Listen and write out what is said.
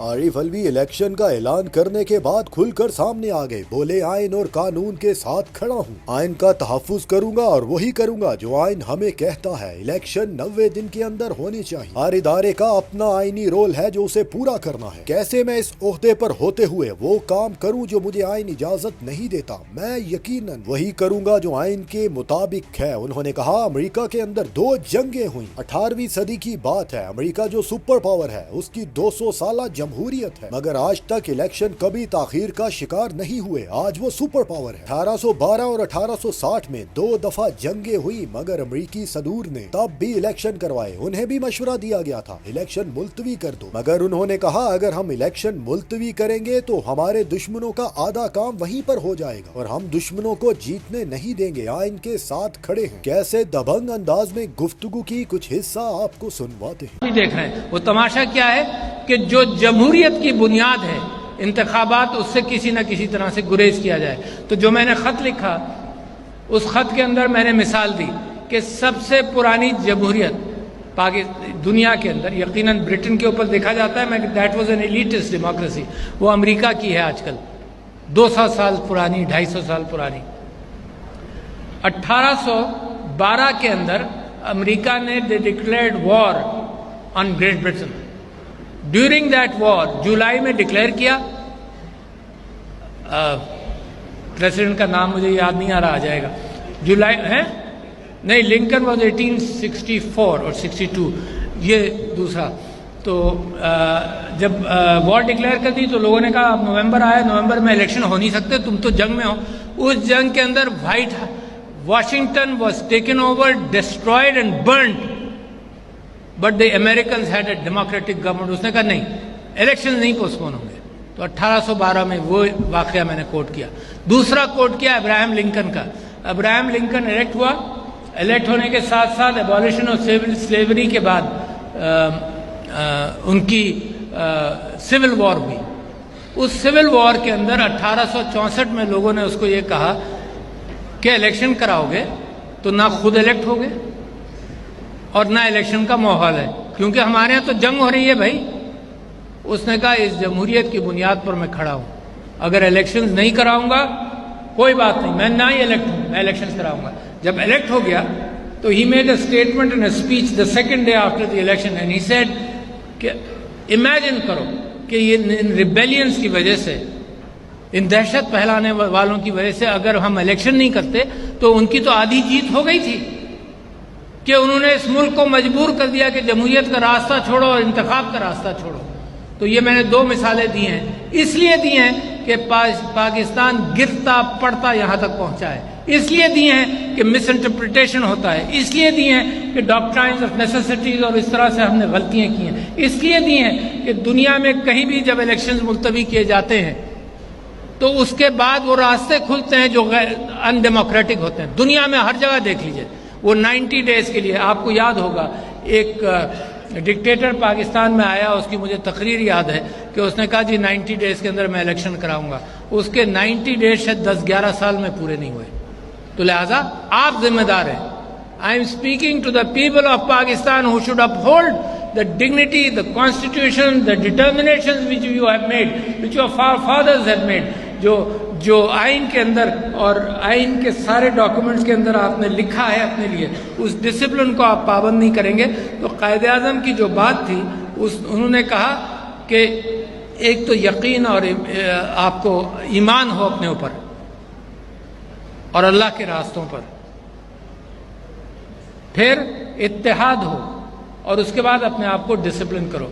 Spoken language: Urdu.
عارف الوی الیکشن کا اعلان کرنے کے بعد کھل کر سامنے آ گئے، بولے آئین اور قانون کے ساتھ کھڑا ہوں، آئین کا تحفظ کروں گا اور وہی کروں گا جو آئین ہمیں کہتا ہے۔ الیکشن 90 دن کے اندر ہونی چاہیے، ہر ادارے کا اپنا آئینی رول ہے جو اسے پورا کرنا ہے۔ کیسے میں اس عہدے پر ہوتے ہوئے وہ کام کروں جو مجھے آئین اجازت نہیں دیتا؟ میں یقیناً وہی کروں گا جو آئین کے مطابق ہے۔ انہوں نے کہا امریکہ کے اندر 2 جنگیں ہوئیں، 18ویں صدی کی بات ہے، امریکہ جو سپر پاور ہے اس کی 200 سالہ جمہوریت ہے، مگر آج تک الیکشن کبھی تاخیر کا شکار نہیں ہوئے۔ آج وہ سپر پاور ہے۔ 1812 اور 1860 میں 2 دفعہ جنگیں ہوئی، مگر امریکی صدور نے تب بھی الیکشن کروائے۔ انہیں بھی مشورہ دیا گیا تھا الیکشن ملتوی کر دو، مگر انہوں نے کہا اگر ہم الیکشن ملتوی کریں گے تو ہمارے دشمنوں کا آدھا کام وہیں پر ہو جائے گا اور ہم دشمنوں کو جیتنے نہیں دیں گے۔ آئین کے ساتھ کھڑے ہیں۔ کیسے دبنگ انداز میں گفتگو کی کچھ حصہ آپ کو سنواتے ہیں۔ دیکھ رہے ہیں وہ تماشا کیا ہے کہ جو جمہوریت کی بنیاد ہے انتخابات، اس سے کسی نہ کسی طرح سے گریز کیا جائے۔ تو جو میں نے خط لکھا اس خط کے اندر میں نے مثال دی کہ سب سے پرانی جمہوریت دنیا کے اندر یقیناً برٹن کے اوپر دیکھا جاتا ہے، that was an elitist democracy, وہ امریکہ کی ہے آج کل 200 سال پرانی، 250 سال پرانی۔ 1812 کے اندر امریکہ نے declared war on Great Britain. During that war جولائی میں ڈکلیئر کیا، پریسیڈنٹ کا نام مجھے یاد نہیں آ رہا، آ جائے گا، جولائی ہے نہیں، لنکن واز 1864 اور 62، یہ دوسرا۔ تو جب وار ڈکلیئر کر دی تو لوگوں نے کہا اب نومبر آیا، نومبر میں الیکشن ہو نہیں سکتے، تم تو جنگ میں ہو۔ اس جنگ کے اندر Washington was taken over, destroyed and burnt, but the Americans had a democratic government۔ اس نے کہا نہیں، الیکشن نہیں پوسٹپون ہوں گے۔ تو 1812 میں وہ واقعہ میں نے کوٹ کیا۔ دوسرا کوٹ کیا ابراہم لنکن کا۔ ابراہم لنکن الیکٹ ہوا، الیکٹ ہونے کے ساتھ ساتھ ایبولیشن آف سلیوری کے بعد ان کی سول وار ہوئی۔ اس سول وار کے اندر 1864 میں لوگوں نے اس کو یہ کہا کہ الیکشن کراؤ گے تو نہ خود الیکٹ ہوگے اور نہ الیکشن کا ماحول ہے، کیونکہ ہمارے یہاں تو جنگ ہو رہی ہے بھائی۔ اس نے کہا اس جمہوریت کی بنیاد پر میں کھڑا ہوں، اگر الیکشن نہیں کراؤں گا کوئی بات نہیں، میں نہ ہی الیکٹ ہوں، میں الیکشن کراؤں گا۔ جب الیکٹ ہو گیا تو he made a statement in a speech the second day after the election and he said کہ امیجن کرو کہ یہ ریبیلینس کی وجہ سے، ان دہشت پھیلانے والوں کی وجہ سے اگر ہم الیکشن نہیں کرتے تو ان کی تو آدھی جیت ہو گئی تھی، کہ انہوں نے اس ملک کو مجبور کر دیا کہ جمہوریت کا راستہ چھوڑو اور انتخاب کا راستہ چھوڑو۔ تو یہ میں نے 2 مثالیں دی ہیں، اس لیے دی ہیں کہ پاکستان گرتا پڑتا یہاں تک پہنچا ہے، اس لیے دی ہیں کہ مس انٹرپریٹیشن ہوتا ہے، اس لیے دی ہیں کہ ڈاکٹرائنز آف نیسیسٹیز اور اس طرح سے ہم نے غلطیاں کی ہیں، اس لیے دی ہیں کہ دنیا میں کہیں بھی جب الیکشنز ملتوی کیے جاتے ہیں تو اس کے بعد وہ راستے کھلتے ہیں جو ان ڈیموکریٹک ہوتے ہیں۔ دنیا میں ہر جگہ دیکھ لیجئے، وہ 90 ڈیز کے لیے، آپ کو یاد ہوگا ایک ڈکٹیٹر پاکستان میں آیا، اس کی مجھے تقریر یاد ہے کہ اس نے کہا جی 90 ڈیز کے اندر میں الیکشن کراؤں گا، اس کے 90 ڈیز شاید 10-11 سال میں پورے نہیں ہوئے۔ تو لہٰذا آپ ذمہ دار ہیں۔ I am speaking to the people of Pakistan who should uphold the dignity, the constitution, the determinations which you have made, which your fathers have made۔ جو آئین کے اندر اور آئین کے سارے ڈاکومنٹس کے اندر آپ نے لکھا ہے اپنے لیے، اس ڈسپلن کو آپ پابند نہیں کریں گے۔ تو قائد اعظم کی جو بات تھی انہوں نے کہا کہ ایک تو یقین اور آپ کو ایمان ہو اپنے اوپر اور اللہ کے راستوں پر، پھر اتحاد ہو اور اس کے بعد اپنے آپ کو ڈسپلن کرو۔